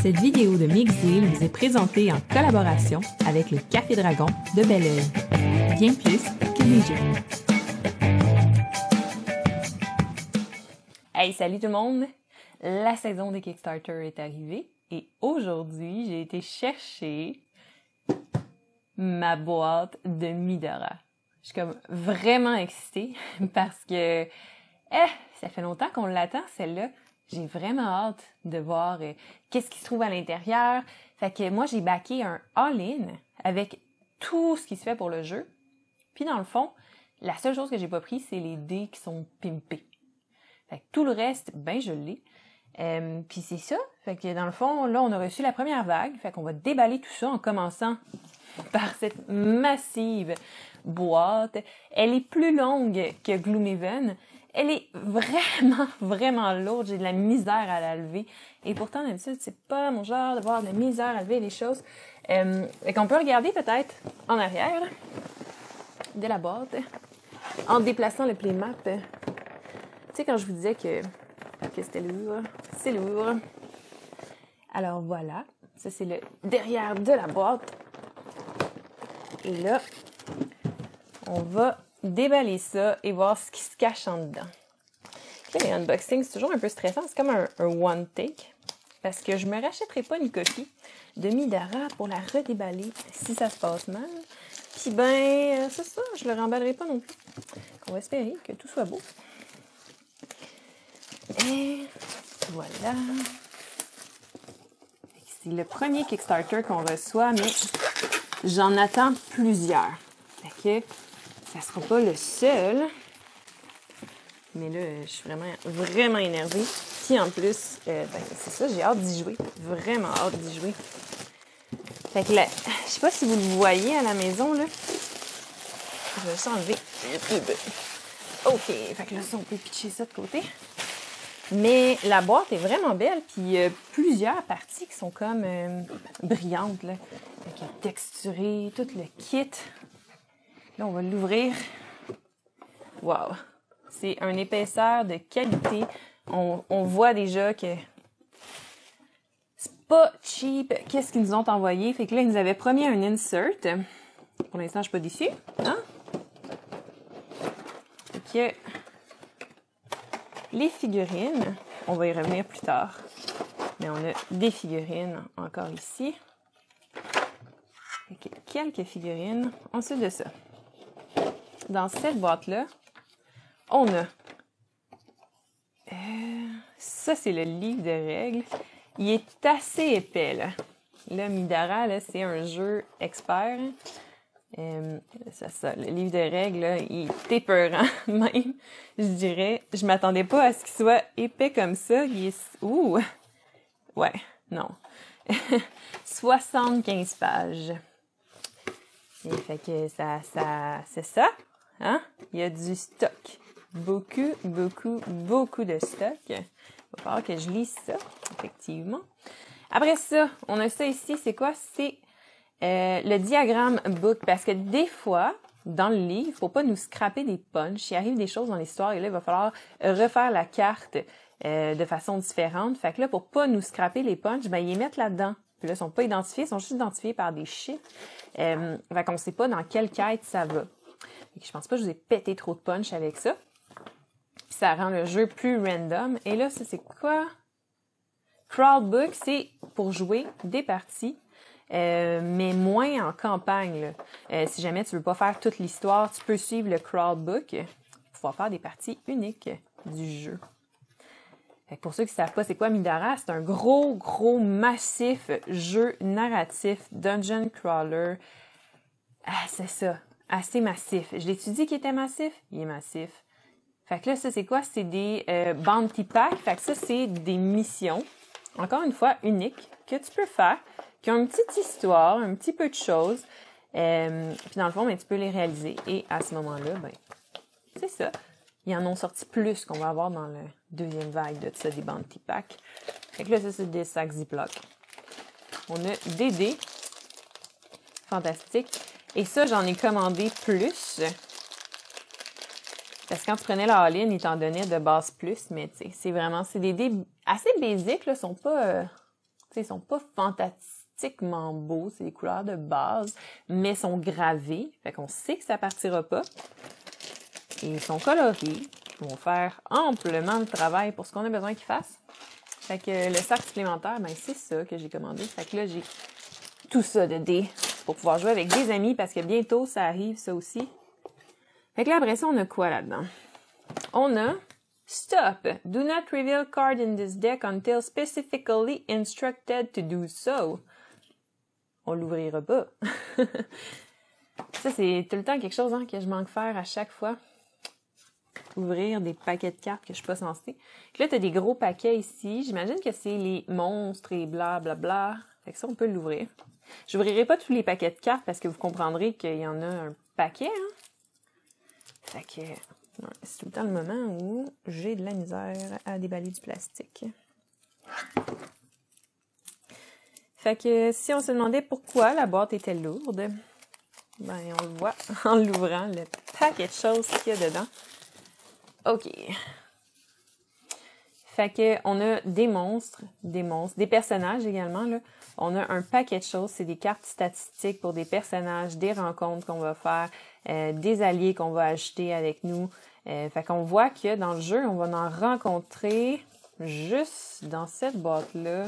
Cette vidéo de Mixil vous est présentée en collaboration avec le Café Dragon de Bel-Air. Bien plus que des jeux. Hey, salut tout le monde! La saison de Kickstarter est arrivée et aujourd'hui, j'ai été chercher ma boîte de Midora. Je suis comme vraiment excitée parce que ça fait longtemps qu'on l'attend, celle-là. J'ai vraiment hâte de voir qu'est-ce qui se trouve à l'intérieur. Fait que moi, j'ai backé un all-in avec tout ce qui se fait pour le jeu. Puis dans le fond, la seule chose que j'ai pas pris, c'est les dés qui sont pimpés. Fait que tout le reste, ben je l'ai. Puis c'est ça. Fait que dans le fond, là, on a reçu la première vague. Fait qu'on va déballer tout ça en commençant par cette massive boîte. Elle est plus longue que Gloomhaven. Elle est vraiment lourde. J'ai de la misère à la lever. Et pourtant, d'habitude, c'est pas mon genre d'avoir de la misère à lever les choses. Fait qu'on peut regarder peut-être en arrière de la boîte en déplaçant le playmap. Tu sais, quand je vous disais que c'était lourd, c'est lourd. Alors voilà, ça c'est le derrière de la boîte. Et là, on va déballer ça et voir ce qui se cache en dedans. Là, les unboxings, c'est toujours un peu stressant. C'est comme un one take. Parce que je me rachèterai pas une copie de Midora pour la redéballer si ça se passe mal. Puis ben, c'est ça, je le remballerai pas non plus. On va espérer que tout soit beau. Et voilà. C'est le premier Kickstarter qu'on reçoit, mais j'en attends plusieurs. Fait que ça sera pas le seul. Mais là, je suis vraiment énervée. Puis en plus, c'est ça, j'ai hâte d'y jouer. Vraiment hâte d'y jouer. Fait que là, je sais pas si vous le voyez à la maison, là. Je vais juste enlever. OK, fait que là, ça, on peut pitcher ça de côté. Mais la boîte est vraiment belle, puis il y a plusieurs parties qui sont comme brillantes, là. Avec texturé, tout le kit. Là, on va l'ouvrir. Wow! C'est une épaisseur de qualité. On voit déjà que c'est pas cheap. Qu'est-ce qu'ils nous ont envoyé? Fait que là, ils nous avaient promis un insert. Pour l'instant, je suis pas déçue. Hein? Fait que les figurines, on va y revenir plus tard. Mais on a des figurines encore ici. Fait que quelques figurines. Ensuite de ça, dans cette boîte-là, on a... ça, c'est le livre de règles. Il est assez épais, là. Là, Midora, là, c'est un jeu expert. C'est ça, le livre de règles, là, il est épeurant, même, je dirais. Je m'attendais pas à ce qu'il soit épais comme ça. Il est... Ouh! Ouais, non. 75 pages. Et fait que ça, c'est ça, hein? Il y a du stock. Beaucoup de stock. Il va falloir que je lise ça, effectivement. Après ça, on a ça ici. C'est quoi? C'est le diagramme book. Parce que des fois, dans le livre, il faut pas nous scraper des punchs. Il arrive des choses dans l'histoire et là, il va falloir refaire la carte de façon différente. Fait que là, pour pas nous scraper les punchs, ben, ils les mettent là-dedans. Puis là, ils sont pas identifiés, ils sont juste identifiés par des chiffres. Fait qu'on sait pas dans quelle quête ça va. Fait que je pense pas que je vous ai pété trop de punch avec ça. Puis ça rend le jeu plus random. Et là, ça, c'est quoi? Crawlbook, c'est pour jouer des parties, mais moins en campagne, là. Si jamais tu veux pas faire toute l'histoire, tu peux suivre le Crawlbook pour pouvoir faire des parties uniques du jeu. Fait que pour ceux qui savent pas c'est quoi Midora, c'est un gros massif jeu narratif, dungeon crawler. Ah, c'est ça, assez massif. Je l'ai-tu dit qu'il était massif? Il est massif. Fait que là, ça, c'est quoi? C'est des bounty packs. Fait que ça, c'est des missions, encore une fois, uniques, que tu peux faire, qui ont une petite histoire, un petit peu de choses. Puis dans le fond, ben, tu peux les réaliser. Et à ce moment-là, ben, c'est ça. Ils en ont sorti plus qu'on va avoir dans la deuxième vague de ça, des bounty packs. Fait que là, ça, c'est des sacs Ziploc. On a des dés. Fantastique. Et ça, j'en ai commandé plus. Parce que quand tu prenais la all-in, ils t'en donnaient de base plus, mais tu sais, c'est des dés assez basiques, là, sont pas sais, ils sont pas fantastiquement beaux, c'est des couleurs de base, mais sont gravés, fait qu'on sait que ça partira pas. Et ils sont colorés, ils vont faire amplement le travail pour ce qu'on a besoin qu'ils fassent. Fait que le sac supplémentaire, ben c'est ça que j'ai commandé. Fait que là, j'ai tout ça de dés pour pouvoir jouer avec des amis parce que bientôt, ça arrive, ça aussi. Fait que là, après ça, on a quoi là-dedans? On a Stop! Do not reveal card in this deck until specifically instructed to do so. On l'ouvrira pas. Ça, c'est tout le temps quelque chose que je manque faire à chaque fois. Ouvrir des paquets de cartes que je suis pas censée. Là, tu as des gros paquets ici. J'imagine que c'est les monstres et blablabla. Fait que ça, on peut l'ouvrir. Je n'ouvrirai pas tous les paquets de cartes parce que vous comprendrez qu'il y en a un paquet. Hein? Fait que c'est tout le temps le moment où j'ai de la misère à déballer du plastique. Fait que si on se demandait pourquoi la boîte était lourde, ben on le voit en l'ouvrant, le paquet de choses qu'il y a dedans. OK. Fait que on a des monstres, des personnages également, là. On a un paquet de choses, c'est des cartes statistiques pour des personnages, des rencontres qu'on va faire, des alliés qu'on va ajouter avec nous. Fait qu'on voit que dans le jeu, on va en rencontrer juste dans cette boîte-là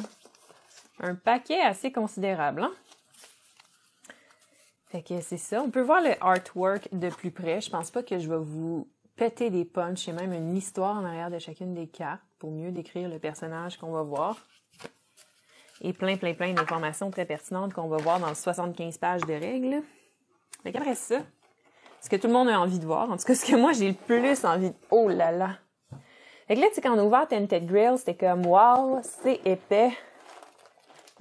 un paquet assez considérable, hein? Fait que c'est ça. On peut voir le artwork de plus près. Je pense pas que je vais vous péter des punchs et même une histoire en arrière de chacune des cartes pour mieux décrire le personnage qu'on va voir. Et plein d'informations très pertinentes qu'on va voir dans le 75 pages de règles. Fait qu'après ça, ce que tout le monde a envie de voir, en tout cas ce que moi j'ai le plus envie de... Oh là là! Fait que là, tu sais, quand on a ouvert Tainted Grail, c'était comme « Wow, c'est épais! »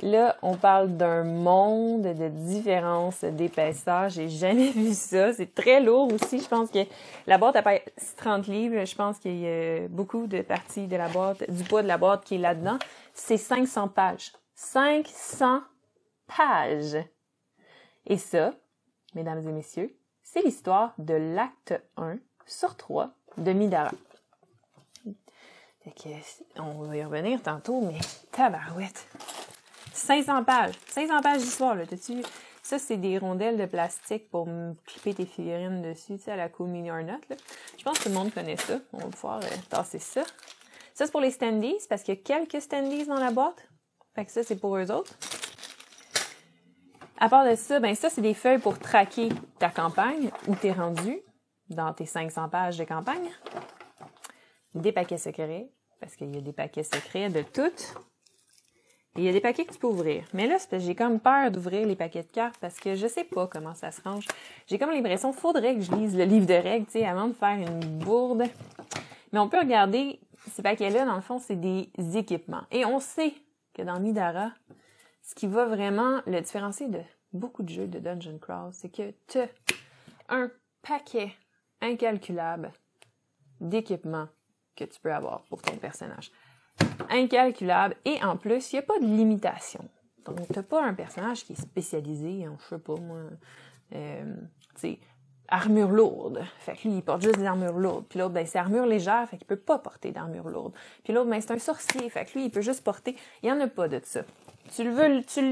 Là, on parle d'un monde de différence d'épaisseur. J'ai jamais vu ça. C'est très lourd aussi. Je pense que la boîte a pas 30 livres. Je pense qu'il y a beaucoup de parties de la boîte, du poids de la boîte qui est là-dedans. C'est 500 pages. 500 pages! Et ça, mesdames et messieurs, c'est l'histoire de l'acte 1 sur 3 de Midara. Fait que, on va y revenir tantôt, mais tabarouette! 500 pages! 500 pages d'histoire, là, t'as-tu vu? Ça, c'est des rondelles de plastique pour clipper tes figurines dessus, tu sais, à la Cool Mini Or Not, là. Je pense que tout le monde connaît ça. On va pouvoir tasser ça. Ça, c'est pour les standees, parce qu'il y a quelques standees dans la boîte. Fait que ça, c'est pour eux autres. À part de ça, ben ça, c'est des feuilles pour traquer ta campagne, où t'es rendu dans tes 500 pages de campagne. Des paquets secrets, parce qu'il y a des paquets secrets de toutes. Et il y a des paquets que tu peux ouvrir. Mais là, c'est parce que j'ai comme peur d'ouvrir les paquets de cartes parce que je sais pas comment ça se range. J'ai comme l'impression qu'il faudrait que je lise le livre de règles, tu sais, avant de faire une bourde. Mais on peut regarder, ces paquets-là, dans le fond, c'est des équipements. Et on sait que dans Midara, ce qui va vraiment le différencier de beaucoup de jeux de Dungeon Crawl, c'est que tu as un paquet incalculable d'équipements que tu peux avoir pour ton personnage. Incalculable. Et en plus, il n'y a pas de limitation. Donc, tu n'as pas un personnage qui est spécialisé en, je sais pas moi, tu sais, armure lourde. Fait que lui, il porte juste des armures lourdes. Puis l'autre, ben, c'est armure légère, fait qu'il peut pas porter d'armure lourde. Puis l'autre, ben, c'est un sorcier, fait que lui, il peut juste porter... Il y en a pas de ça. Tu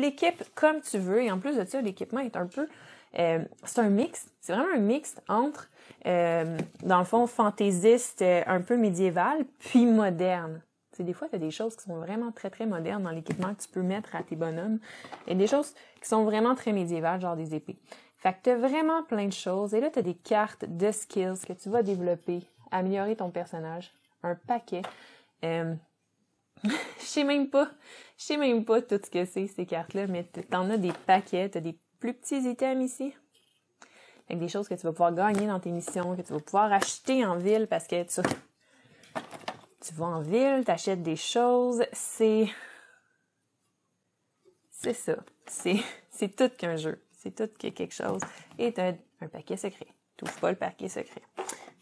l'équipes comme tu veux. Et en plus de ça, l'équipement est un peu... c'est un mix. C'est vraiment un mix entre, dans le fond, fantaisiste, un peu médiéval, puis moderne. Tu sais, des fois, tu as des choses qui sont vraiment très, très modernes dans l'équipement que tu peux mettre à tes bonhommes. Et des choses qui sont vraiment très médiévales, genre des épées. Fait que tu as vraiment plein de choses. Et là, tu as des cartes de skills que tu vas développer, améliorer ton personnage. Un paquet. Je sais même pas tout ce que c'est, ces cartes-là, mais t'en as des paquets. Tu as des plus petits items ici. Avec des choses que tu vas pouvoir gagner dans tes missions, que tu vas pouvoir acheter en ville parce que tu vas en ville, t'achètes des choses, c'est ça. C'est tout qu'un jeu. C'est tout quelque chose. Et t'as un paquet secret. T'ouvres pas le paquet secret.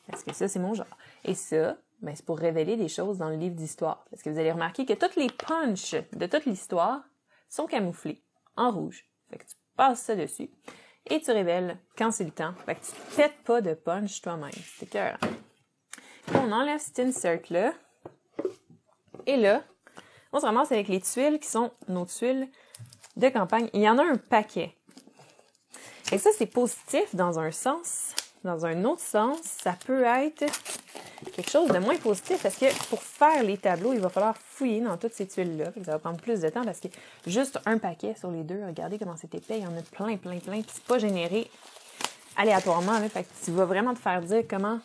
Parce que ça, c'est mon genre. Et ça, ben, c'est pour révéler des choses dans le livre d'histoire. Parce que vous allez remarquer que tous les punchs de toute l'histoire sont camouflés en rouge. Fait que tu passes ça dessus. Et tu révèles quand c'est le temps. Fait que tu ne pètes pas de punch toi-même. C'est écœurant. On enlève cet insert-là. Et là, On se ramasse avec les tuiles qui sont nos tuiles de campagne. Il y en a un paquet. Et ça, c'est positif dans un sens. Dans un autre sens, ça peut être quelque chose de moins positif parce que pour faire les tableaux, il va falloir fouiller dans toutes ces tuiles-là. Ça va prendre plus de temps parce que juste un paquet sur les deux, regardez comment c'est épais. Il y en a plein. Puis c'est pas généré aléatoirement. Là, fait que tu vas vraiment te faire dire comment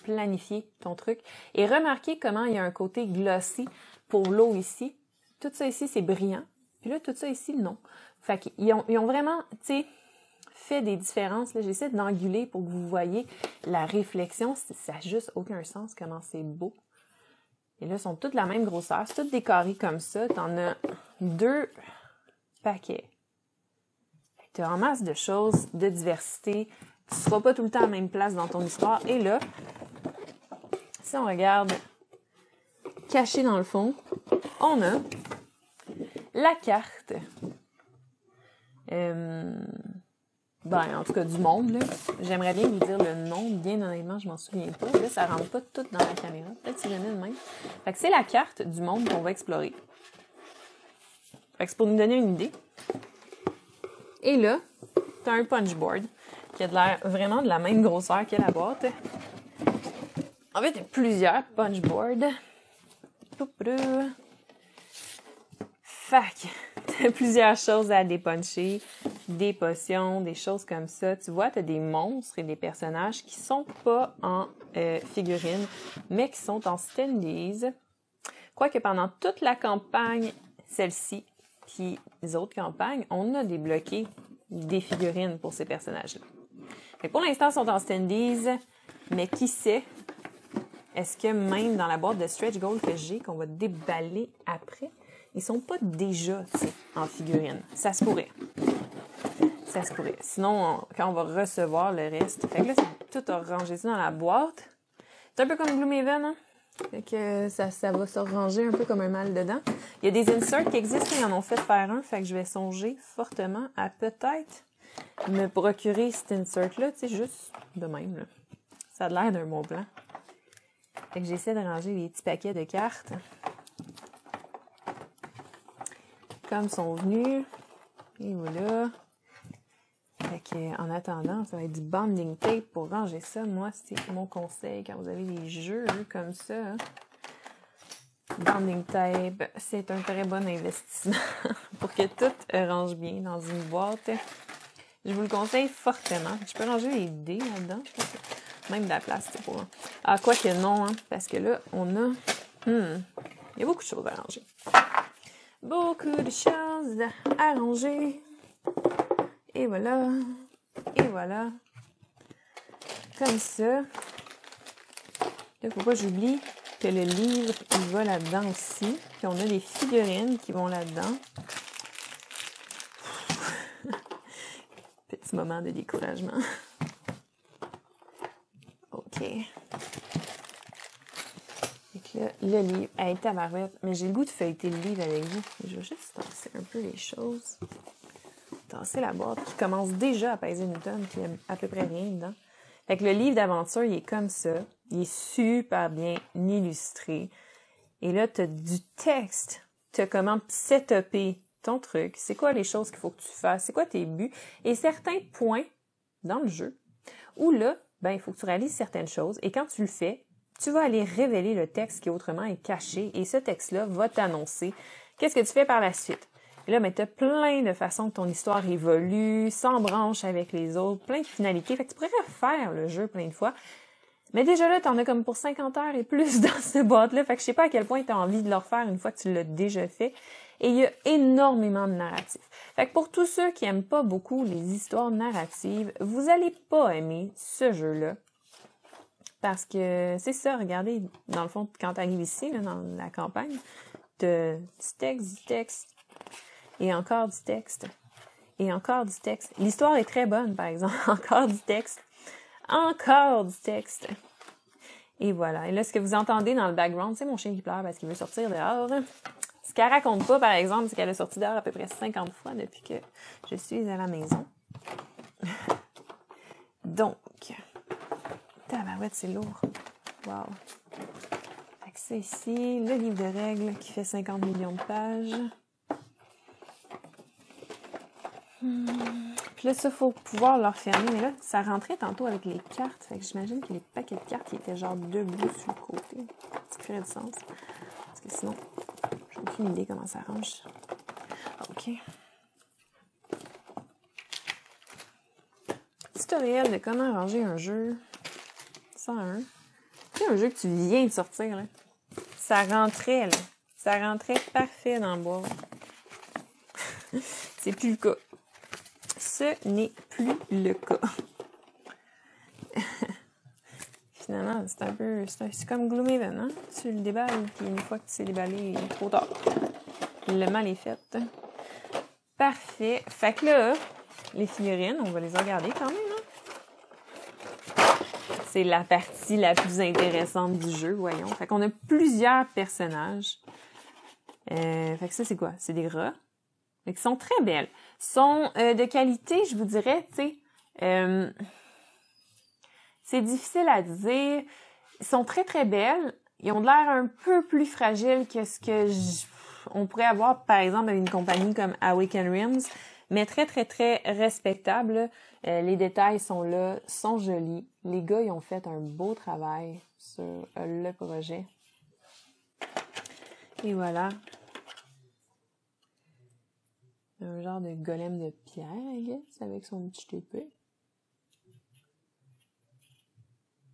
planifier ton truc. Et remarquez comment il y a un côté glossy pour l'eau ici. Tout ça ici, c'est brillant. Puis là, tout ça ici, non. Fait qu'ils ont vraiment, tu sais, fait des différences. Là, j'essaie d'anguler pour que vous voyez la réflexion. Ça n'a juste aucun sens comment c'est beau. Et là, ils sont toutes la même grosseur. C'est toutes des carrés comme ça. T'en as 2 paquets. Tu as en masse de choses, de diversité. Tu ne seras pas tout le temps à la même place dans ton histoire. Et là, si on regarde caché dans le fond, on a la carte. En tout cas, du monde, là. J'aimerais bien vous dire le nom, bien honnêtement, je m'en souviens pas. Là, ça rentre pas tout dans la caméra. Peut-être si je mets de même. Fait que c'est la carte du monde qu'on va explorer. Fait que c'est pour nous donner une idée. Et là, t'as un punchboard qui a de l'air vraiment de la même grosseur que la boîte. En fait, il y a plusieurs punchboards. Fac! T'as plusieurs choses à dépuncher, des potions, des choses comme ça. Tu vois, t'as des monstres et des personnages qui sont pas en figurines, mais qui sont en standees. Quoique pendant toute la campagne, celle-ci, puis les autres campagnes, on a débloqué des figurines pour ces personnages-là. Fait que pour l'instant, ils sont en standees, mais qui sait, est-ce que même dans la boîte de stretch gold que j'ai, qu'on va déballer après, ils sont pas déjà, en figurines. Ça se pourrait. Ça se pourrait. Sinon, quand on va recevoir le reste... Fait que là, c'est tout rangé dans la boîte. C'est un peu comme Gloomhaven, hein? Fait que ça va se ranger un peu comme un mal dedans. Il y a des inserts qui existent, ils en ont fait faire un, fait que je vais songer fortement à peut-être me procurer cet insert-là, tu sais, juste de même, là. Ça a l'air d'un bon plan. Fait que j'essaie de ranger les petits paquets de cartes. Comme sont venus. Et voilà. Fait que, en attendant, ça va être du bonding tape pour ranger ça. Moi, c'est mon conseil quand vous avez des jeux comme ça. Hein. Bonding tape, c'est un très bon investissement pour que tout range bien dans une boîte. Je vous le conseille fortement. Je peux ranger les dés là-dedans. Même de la place, c'est pour... Ah, quoi que non, hein, parce que là, on a... il y a beaucoup de choses à ranger. Beaucoup de choses à ranger. Et voilà. Et voilà. Comme ça. Il ne faut pas que j'oublie que le livre, il va là-dedans aussi. Puis on a des figurines qui vont là-dedans. Petit moment de découragement. OK. Là, le livre, hey, tabarouette, mais j'ai le goût de feuilleter le livre avec vous. Je vais juste tasser un peu les choses. Tasser la boîte qui commence déjà à peser une tonne, qui a à peu près rien dedans. Fait que le livre d'aventure, il est comme ça. Il est super bien illustré. Et là, tu as du texte. Tu as comment setuper ton truc. C'est quoi les choses qu'il faut que tu fasses? C'est quoi tes buts? Et certains points dans le jeu où là, il faut que tu réalises certaines choses. Et quand tu le fais, tu vas aller révéler le texte qui autrement est caché et ce texte-là va t'annoncer qu'est-ce que tu fais par la suite. Et là, tu as plein de façons que ton histoire évolue, s'embranche avec les autres, plein de finalités. Fait que tu pourrais faire le jeu plein de fois. Mais déjà là, tu en as comme pour 50 heures et plus dans cette boîte-là. Fait que je sais pas à quel point tu as envie de le refaire une fois que tu l'as déjà fait. Et il y a énormément de narratifs. Fait que pour tous ceux qui aiment pas beaucoup les histoires narratives, vous allez pas aimer ce jeu-là. Parce que c'est ça, regardez, dans le fond, quand tu arrives ici, là, dans la campagne, tu as du texte, et encore du texte, et encore du texte. L'histoire est très bonne, par exemple. Encore du texte. Et voilà. Et là, ce que vous entendez dans le background, c'est mon chien qui pleure parce qu'il veut sortir dehors. Ce qu'elle raconte pas, par exemple, c'est qu'elle a sorti dehors à peu près 50 fois depuis que je suis à la maison. Donc... Tabarouette, c'est lourd. Wow. Fait que C'est ici, le livre de règles qui fait 50 millions de pages. Puis là, ça, il faut pouvoir le refermer. Mais là, ça rentrait tantôt avec les cartes. Fait que j'imagine que les paquets de cartes qui étaient genre debout sur le côté. Ça ferait du sens. Parce que sinon, j'ai aucune idée comment ça range. OK. Tutoriel de comment ranger un jeu 101. C'est un jeu que tu viens de sortir, là. Ça rentrait, là. Ça rentrait parfait dans le boîte. C'est plus le cas. Ce n'est plus le cas. Finalement, c'est un peu... C'est comme Gloomhaven, hein? Tu le déballes, puis une fois que tu sais déballer, il est trop tard. Le mal est fait. Parfait. Fait que là, les figurines, on va les regarder quand même, hein? C'est la partie la plus intéressante du jeu, voyons. Fait qu'on a plusieurs personnages. Fait que ça, c'est quoi? C'est des rats. Fait qu'ils sont très belles. Sont de qualité, je vous dirais, tu sais, c'est difficile à dire. Ils sont très, très belles. Ils ont de l'air un peu plus fragiles que ce que on pourrait avoir, par exemple, avec une compagnie comme Awaken Realms, mais très, très, très respectable. Les détails sont là, sont jolis. Les gars, ils ont fait un beau travail sur le projet. Et voilà. Un genre de golem de pierre, I guess, avec son petit épée.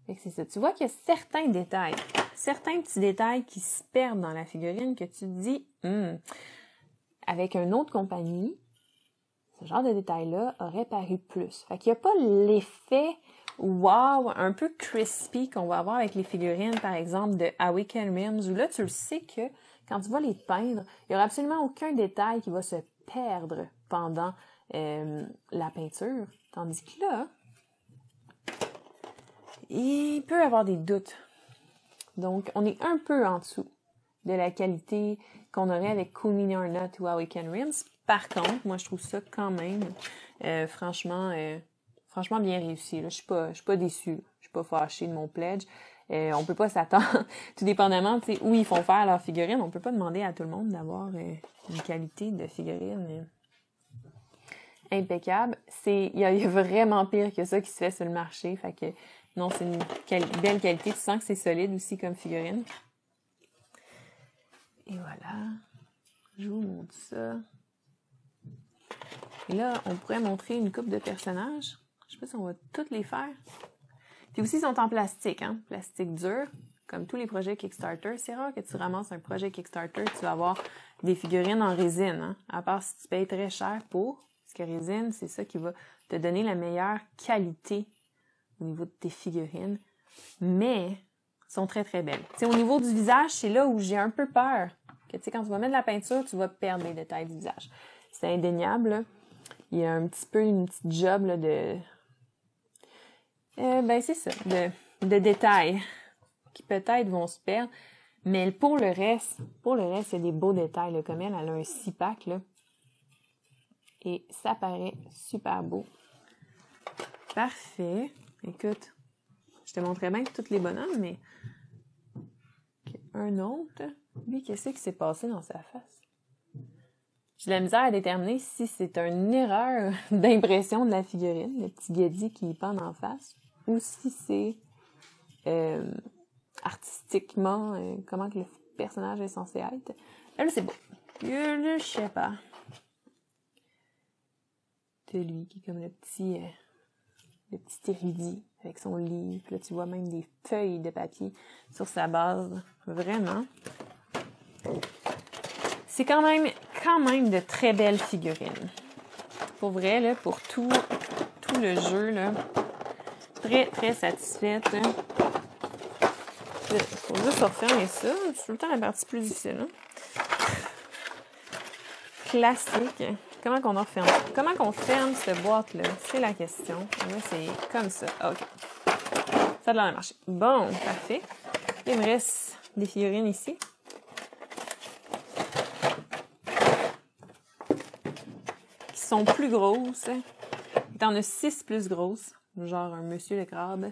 Fait que c'est ça. Tu vois qu'il y a certains détails, certains petits détails qui se perdent dans la figurine que tu te dis, avec une autre compagnie, ce genre de détails-là aurait paru plus. Fait qu'il n'y a pas l'effet wow, un peu crispy qu'on va avoir avec les figurines, par exemple, de Awaken Realms, où là, tu le sais que quand tu vas les peindre, il n'y aura absolument aucun détail qui va se perdre pendant la peinture. Tandis que là, il peut y avoir des doutes. Donc, on est un peu en dessous de la qualité qu'on aurait avec Cool Mini or Not ou Awaken Realms. Par contre, moi, je trouve ça quand même, franchement bien réussi. Là. Je suis pas déçue. Je suis pas fâchée de mon pledge. On peut pas s'attendre, tout dépendamment, tu sais, où ils font faire leurs figurines. On peut pas demander à tout le monde d'avoir une qualité de figurine impeccable. Il y a vraiment pire que ça qui se fait sur le marché. Fait que non, c'est une belle qualité. Tu sens que c'est solide aussi comme figurine. Et voilà. Je vous montre ça. Et là, on pourrait montrer une couple de personnages. Je sais pas si on va toutes les faire. Puis aussi, ils sont en plastique, hein. Plastique dur. Comme tous les projets Kickstarter. C'est rare que tu ramasses un projet Kickstarter, tu vas avoir des figurines en résine, hein. À part si tu payes très cher pour. Parce que résine, c'est ça qui va te donner la meilleure qualité au niveau de tes figurines. Mais, sont très, très belles. Tu sais, au niveau du visage, c'est là où j'ai un peu peur. Que, tu sais, quand tu vas mettre de la peinture, tu vas perdre les détails du visage. C'est indéniable, là. Il y a un petit peu une petite job, là, de... c'est ça, de détails qui peut-être vont se perdre. Mais pour le reste, il y a des beaux détails, là, comme elle a un 6-pack, là. Et ça paraît super beau. Parfait. Écoute, je te montrais bien tous les bonhommes, mais un autre, lui, qu'est-ce qui s'est passé dans sa face? J'ai de la misère à déterminer si c'est une erreur d'impression de la figurine, le petit Geddy qui pend en face, ou si c'est artistiquement comment que le personnage est censé être. Là, c'est beau. Je sais pas. C'est lui qui est comme le petit érudit avec son livre. Là, tu vois même des feuilles de papier sur sa base. Vraiment. C'est quand même de très belles figurines. Pour vrai, là, pour tout le jeu, là, très, très satisfaite. Faut juste refermer ça. C'est tout le temps la partie plus difficile. Hein? Classique. Comment qu'on en ferme? Comment qu'on ferme cette boîte-là? C'est la question. Là, c'est comme ça. OK. Ça a l'air de marcher. Bon, parfait. Il me reste des figurines ici. Qui sont plus grosses. Il y en a 6 plus grosses. Genre un monsieur le crabe.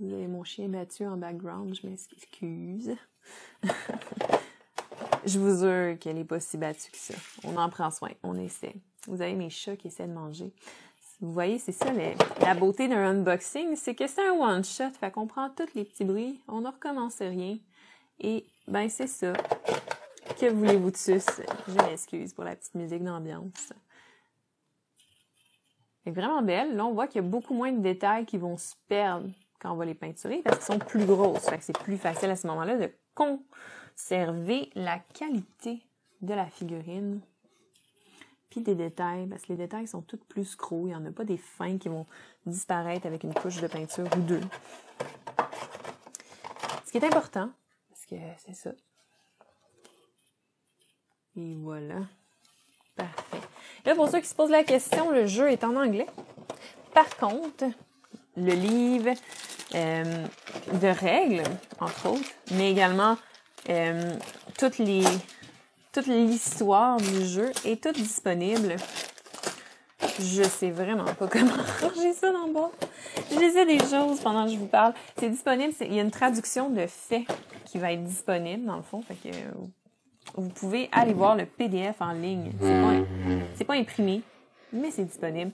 Vous allez mon chien battu en background, je m'excuse. Je vous jure qu'elle est pas si battue que ça. On en prend soin, on essaie. Vous avez mes chats qui essaient de manger. Vous voyez, c'est ça la beauté d'un unboxing, c'est que c'est un one-shot, fait qu'on prend tous les petits bruits, on ne recommence rien. Et ben c'est ça. Que voulez-vous de sus? Je m'excuse pour la petite musique d'ambiance. Elle est vraiment belle. Là, on voit qu'il y a beaucoup moins de détails qui vont se perdre quand on va les peinturer parce qu'ils sont plus grosses. Fait que c'est plus facile à ce moment-là de conserver la qualité de la figurine. Puis des détails, parce que les détails sont tous plus gros. Il n'y en a pas des fins qui vont disparaître avec une couche de peinture ou deux. Ce qui est important, parce que c'est ça. Et voilà. Parfait. Là, pour ceux qui se posent la question, le jeu est en anglais. Par contre, le livre de règles, entre autres, mais également toute l'histoire du jeu est toute disponible. Je sais vraiment pas comment ranger ça dans le bas. J'essaie des choses pendant que je vous parle. C'est disponible, il y a une traduction de fait qui va être disponible, dans le fond. Fait que vous pouvez aller voir le PDF en ligne. C'est pas imprimé, mais c'est disponible.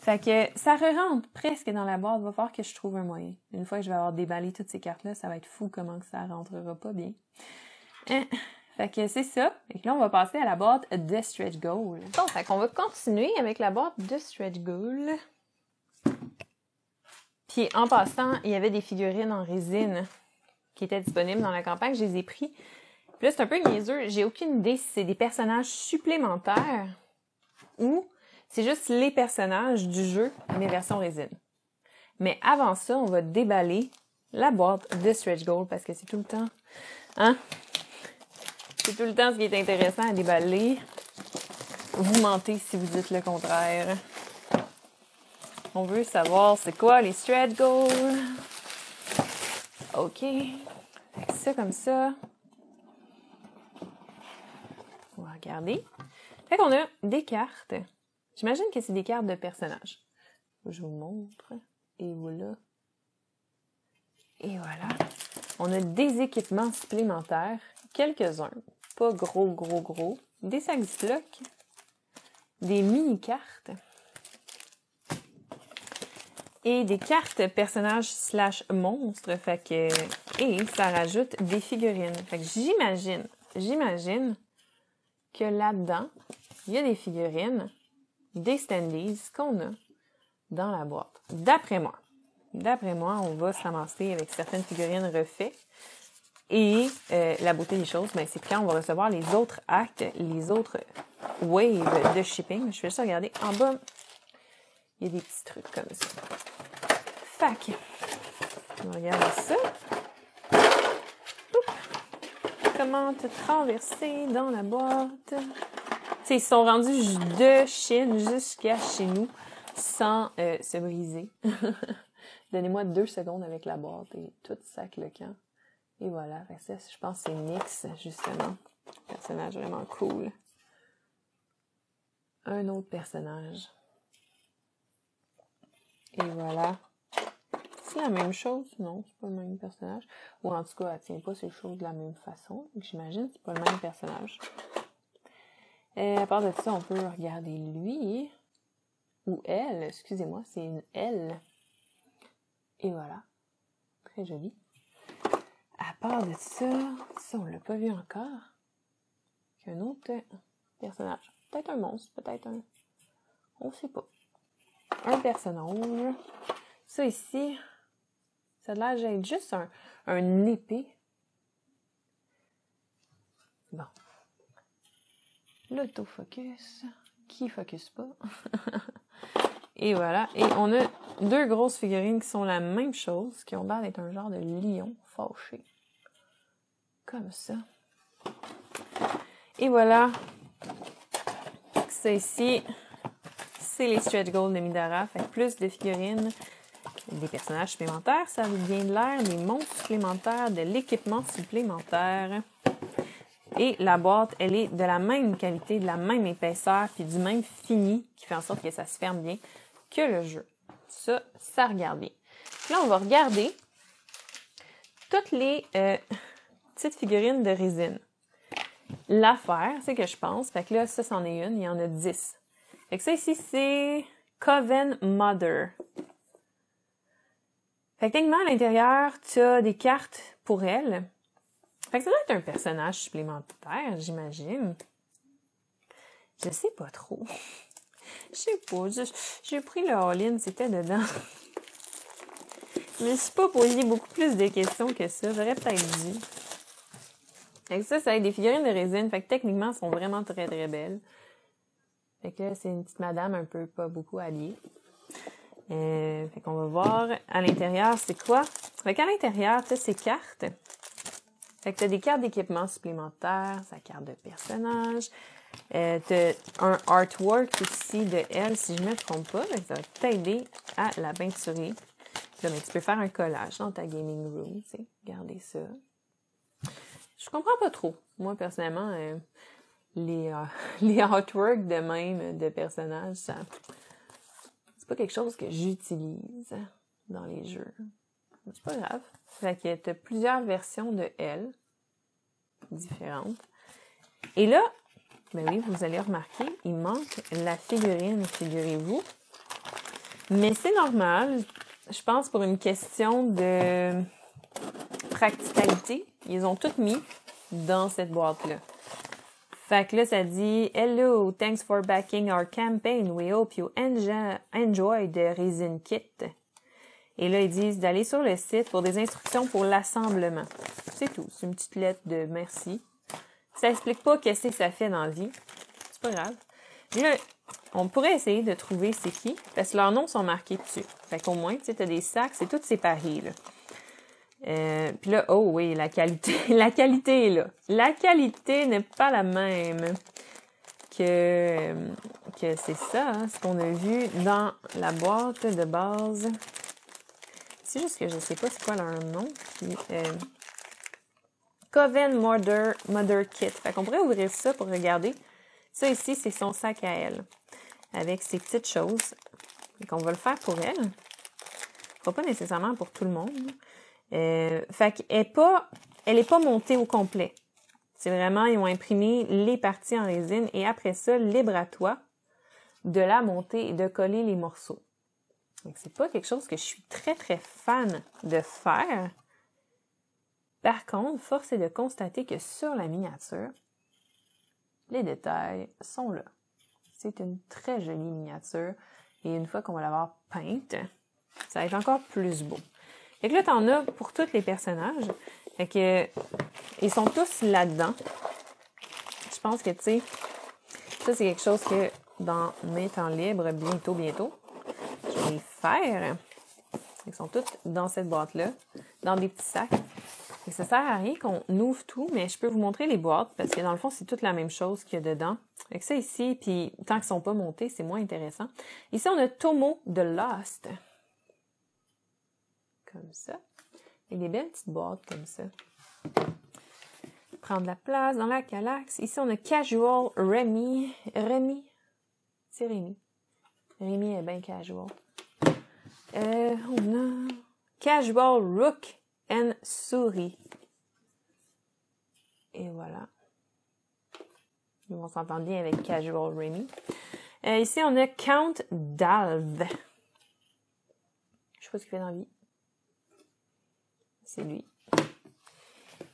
Fait que ça rentre presque dans la boîte. Il va falloir que je trouve un moyen. Une fois que je vais avoir déballé toutes ces cartes-là, ça va être fou comment que ça rentrera pas bien. Fait que c'est ça. Et là, on va passer à la boîte de Stretch Goal. Bon, fait qu'on va continuer avec la boîte de Stretch Goal. Puis en passant, il y avait des figurines en résine qui étaient disponibles dans la campagne. Je les ai pris. Puis là, c'est un peu niaiseux. J'ai aucune idée si c'est des personnages supplémentaires ou c'est juste les personnages du jeu, mais version résine. Mais avant ça, on va déballer la boîte de Stretch Goal parce que c'est tout le temps... Hein? C'est tout le temps ce qui est intéressant à déballer. Vous mentez si vous dites le contraire. On veut savoir c'est quoi les Stretch Goals. OK. Ça comme ça. On va regarder. Fait qu'on a des cartes. J'imagine que c'est des cartes de personnages. Je vous montre. Et voilà. Et voilà. On a des équipements supplémentaires. Quelques-uns. Pas gros. Des sacs Ziploc. Des mini-cartes. Et des cartes personnages / monstres. Fait que... Et ça rajoute des figurines. Fait que j'imagine que là-dedans, il y a des figurines, des standees qu'on a dans la boîte. D'après moi, on va se ramasser avec certaines figurines refaites. Et la beauté des choses, ben, c'est que quand on va recevoir les autres actes, les autres waves de shipping, je vais juste regarder en bas, il y a des petits trucs comme ça. Fac, on va regarder ça. Comment te traverser dans la boîte. T'sais, ils sont rendus de Chine jusqu'à chez nous sans se briser. Donnez-moi 2 secondes avec la boîte et tout sac le camp. Et voilà, ça, je pense que c'est Nyx, justement. Personnage vraiment cool. Un autre personnage. Et voilà. C'est la même chose? Non, c'est pas le même personnage. Ou en tout cas, elle tient pas ces choses de la même façon. J'imagine que c'est pas le même personnage. À part de ça, on peut regarder lui. Ou elle, excusez-moi, c'est une elle. Et voilà. Très joli. À part de ça, on l'a pas vu encore. Un autre personnage. Peut-être un monstre, peut-être un... On sait pas. Un personnage. Ça ici, ça a l'air d'être juste un épée. Bon. L'autofocus. Qui focus pas? Et voilà. Et on a 2 grosses figurines qui sont la même chose, qui ont l'air d'être un genre de lion fâché. Comme ça. Et voilà. Ça ici, c'est les Stretch Goals de Midara. Fait plus de figurines, des personnages supplémentaires, ça vient de l'air, des monstres supplémentaires, de l'équipement supplémentaire. Et la boîte, elle est de la même qualité, de la même épaisseur, puis du même fini, qui fait en sorte que ça se ferme bien, que le jeu. Ça regarde bien. Puis là, on va regarder toutes les petites figurines de résine. L'affaire, c'est que je pense, fait que là, ça, c'en est une, il y en a 10. Fait que ça ici, c'est Coven Mother. Fait que techniquement, à l'intérieur, tu as des cartes pour elle. Fait que ça doit être un personnage supplémentaire, j'imagine. Je sais pas trop. Je sais pas, j'ai pris le all-in, c'était dedans. Je me suis pas posé beaucoup plus de questions que ça, j'aurais peut-être dû. Fait que ça va être des figurines de résine, fait que techniquement, elles sont vraiment très très belles. Fait que là, c'est une petite madame un peu pas beaucoup habillée. Fait qu'on va voir à l'intérieur, c'est quoi? Fait qu'à l'intérieur, tu as ces cartes. Fait que tu as des cartes d'équipement supplémentaires, sa carte de personnage. Tu as un artwork aussi de elle, si je ne me trompe pas. Donc ça va t'aider à la peinturer. Là, mais tu peux faire un collage dans ta gaming room, tu sais. Regardez ça. Je comprends pas trop. Moi, personnellement, les artworks de même de personnages, ça... C'est pas quelque chose que j'utilise dans les jeux. C'est pas grave. Fait que t'as plusieurs versions de elle, différentes. Et là, ben oui, vous allez remarquer, il manque la figurine, figurez-vous. Mais c'est normal, je pense pour une question de practicalité, ils ont tout mis dans cette boîte-là. Fait que là, ça dit « Hello, thanks for backing our campaign. We hope you enjoy the resin kit. » Et là, ils disent d'aller sur le site pour des instructions pour l'assemblement. C'est tout. C'est une petite lettre de merci. Ça explique pas qu'est-ce que ça fait dans la vie. C'est pas grave. Mais là, on pourrait essayer de trouver c'est qui, parce que leurs noms sont marqués dessus. Fait qu'au moins, tu sais, t'as des sacs, c'est tout séparé, là. Puis là, oh oui, la qualité est là. La qualité n'est pas la même que c'est ça, hein, ce qu'on a vu dans la boîte de base. C'est juste que je sais pas c'est quoi leur nom. Puis, Coven Mother Kit. Fait qu'on pourrait ouvrir ça pour regarder. Ça ici, c'est son sac à elle. Avec ses petites choses. Fait qu'on va le faire pour elle. Pas nécessairement pour tout le monde. Fait qu'elle est pas montée au complet. C'est vraiment, ils ont imprimé les parties en résine et après ça, libre à toi de la monter et de coller les morceaux. Donc, c'est pas quelque chose que je suis très, très fan de faire. Par contre, force est de constater que sur la miniature, les détails sont là. C'est une très jolie miniature et une fois qu'on va l'avoir peinte, ça va être encore plus beau. Fait que là, t'en as pour tous les personnages. Fait que, ils sont tous là-dedans. Je pense que, tu sais, ça, c'est quelque chose que dans mes temps libres, bientôt, je vais les faire. Ils sont tous dans cette boîte-là, dans des petits sacs. Et ça sert à rien qu'on ouvre tout, mais je peux vous montrer les boîtes, parce que dans le fond, c'est toute la même chose qu'il y a dedans. Fait que ça ici, puis tant qu'ils sont pas montés, c'est moins intéressant. Ici, on a Tomo de Lost. Comme ça. Avec des belles petites boîtes comme ça. Prendre la place dans la galaxie. Ici, on a Casual Remy. C'est Rémi. Rémi est bien casual. On a Casual Rook and Souris. Et voilà. Ils vont s'entendre bien avec Casual Remy. Ici, on a Count Dalv. Je sais pas ce qu'il fait dans la vie. C'est lui.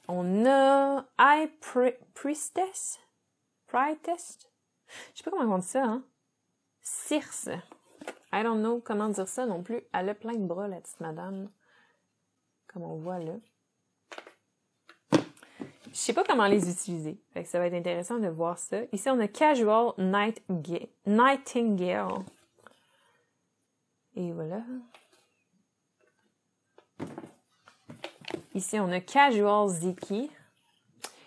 On a High Priestess. Priestess. Je sais pas comment on dit ça, hein. Circe. I don't know comment dire ça non plus. Elle a plein de bras, la petite madame. Comme on voit là. Je sais pas comment les utiliser. Fait que ça va être intéressant de voir ça. Ici, on a Casual Nightingale. Et voilà. Ici, on a Casual Ziki.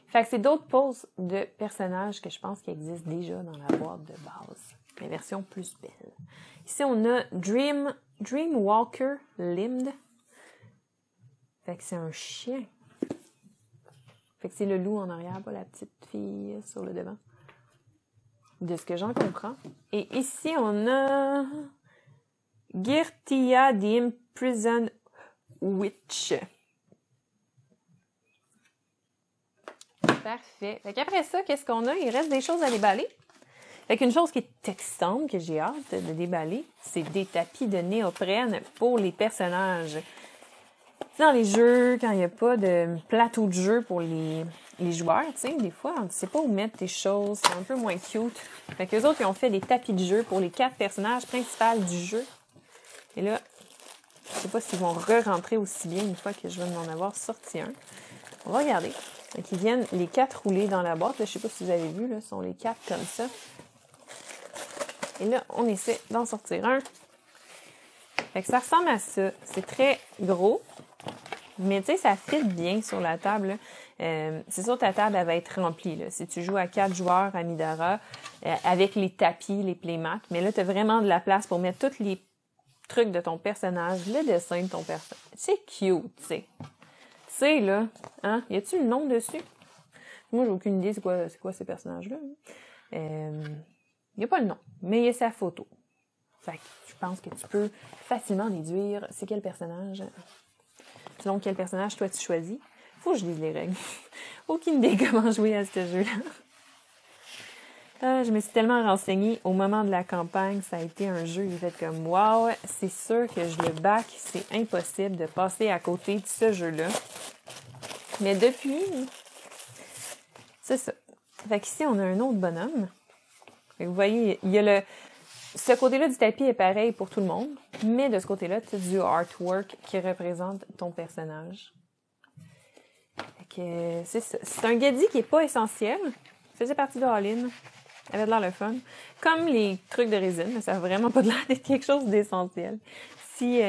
Fait que c'est d'autres poses de personnages que je pense qui existent déjà dans la boîte de base. Mais version plus belle. Ici, on a Dreamwalker Limbed. Fait que c'est un chien. Fait que c'est le loup en arrière, pas la petite fille sur le devant. De ce que j'en comprends. Et ici, on a Girtia the Imprisoned Witch. Parfait. Fait qu'après ça, qu'est-ce qu'on a? Il reste des choses à déballer. Fait qu'une chose qui est excitante, que j'ai hâte de déballer, c'est des tapis de néoprène pour les personnages. Dans les jeux, quand il n'y a pas de plateau de jeu pour les joueurs, tu sais, des fois, on ne sait pas où mettre tes choses, c'est un peu moins cute. Fait qu'eux autres, ils ont fait des tapis de jeu pour les 4 personnages principaux du jeu. Et là, je sais pas s'ils vont re-rentrer aussi bien une fois que je vais m'en avoir sorti un. On va regarder. Donc, ils viennent les 4 roulés dans la boîte. Là, je sais pas si vous avez vu, là, ce sont les 4 comme ça. Et là, on essaie d'en sortir un. Fait que ça ressemble à ça. C'est très gros. Mais tu sais, ça fit bien sur la table. C'est sûr, ta table, elle va être remplie. Là. Si tu joues à 4 joueurs à Midara, avec les tapis, les playmats. Mais là, tu as vraiment de la place pour mettre tous les trucs de ton personnage, le dessin de ton personnage. C'est cute, tu sais. Tu sais, là, hein? Y a-tu le nom dessus? Moi, j'ai aucune idée c'est quoi ces personnages-là. Y a pas le nom, mais il y a sa photo. Fait que je pense que tu peux facilement déduire c'est quel personnage. Selon quel personnage toi tu choisis. Faut que je lise les règles. Aucune idée comment jouer à ce jeu-là. Je me suis tellement renseignée au moment de la campagne. Ça a été un jeu, j'ai fait comme wow, c'est sûr que je le back, c'est impossible de passer à côté de ce jeu-là. Mais depuis, c'est ça. Fait qu'ici, on a un autre bonhomme. Fait que vous voyez, il y a ce côté-là du tapis est pareil pour tout le monde, mais de ce côté-là, tu as du artwork qui représente ton personnage. Fait que c'est ça. C'est un Geddy qui est pas essentiel. Il faisait partie de All-In. Ça avait de l'air le fun. Comme les trucs de résine, ça n'a vraiment pas de l'air d'être quelque chose d'essentiel. Si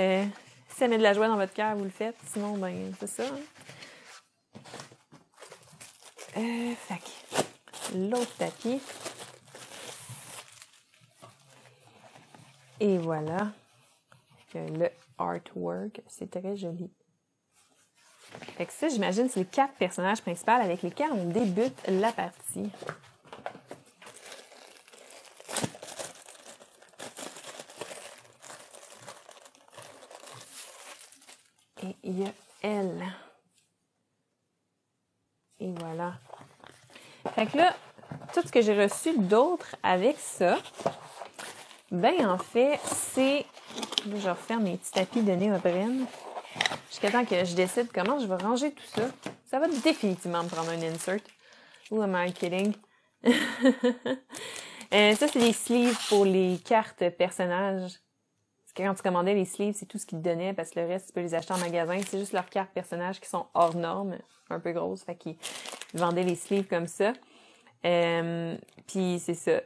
ça met de la joie dans votre cœur, vous le faites. Sinon, ben, c'est ça. Fait que l'autre tapis. Et voilà. Le artwork, c'est très joli. Fait que ça, j'imagine, c'est les 4 personnages principaux avec lesquels on débute la partie. Et il y a elle. Et voilà. Fait que là, tout ce que j'ai reçu d'autre avec ça, ben en fait, c'est... Là, je refais mes petits tapis de néoprène. Jusqu'à temps que je décide comment je vais ranger tout ça. Ça va définitivement me prendre un insert. Who am I kidding? Ça, c'est des sleeves pour les cartes personnages. Parce que quand tu commandais les sleeves, c'est tout ce qu'ils te donnaient, parce que le reste, tu peux les acheter en magasin. C'est juste leurs cartes personnages qui sont hors normes, un peu grosses. Fait qu'ils vendaient les sleeves comme ça. Puis c'est ça.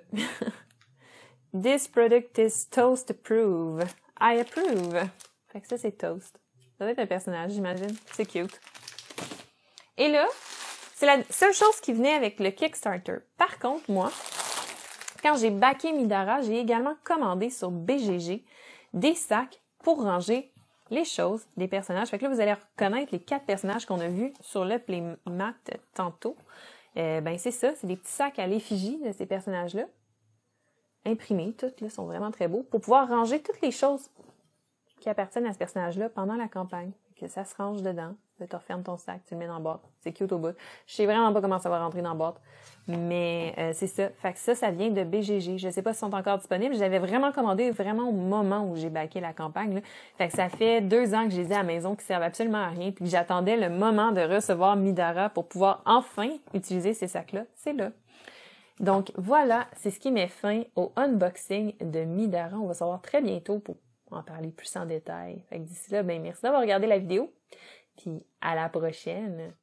This product is toast approve. I approve. Fait que ça, c'est toast. Ça doit être un personnage, j'imagine. C'est cute. Et là, c'est la seule chose qui venait avec le Kickstarter. Par contre, moi, quand j'ai backé Midara, j'ai également commandé sur BGG des sacs pour ranger les choses des personnages. Fait que là, vous allez reconnaître les 4 personnages qu'on a vus sur le playmat tantôt. Ben, c'est ça. C'est des petits sacs à l'effigie de ces personnages-là. Imprimés, toutes, là, sont vraiment très beaux. Pour pouvoir ranger toutes les choses qui appartiennent à ce personnage-là pendant la campagne. Que ça se range dedans. Là, tu refermes ton sac, tu le mets dans la boîte. C'est cute au bout. Je sais vraiment pas comment ça va rentrer dans la boîte. Mais c'est ça. Fait que ça vient de BGG. Je sais pas s'ils sont encore disponibles. Je l'avais vraiment commandé vraiment au moment où j'ai backé la campagne, là. Fait que ça fait 2 ans que je les ai à la maison qui servent absolument à rien. Puis que j'attendais le moment de recevoir Midara pour pouvoir enfin utiliser ces sacs-là. C'est là. Donc voilà, c'est ce qui met fin au unboxing de Midara. On va savoir très bientôt pour en parler plus en détail. Fait que d'ici là, ben merci d'avoir regardé la vidéo. Puis à la prochaine.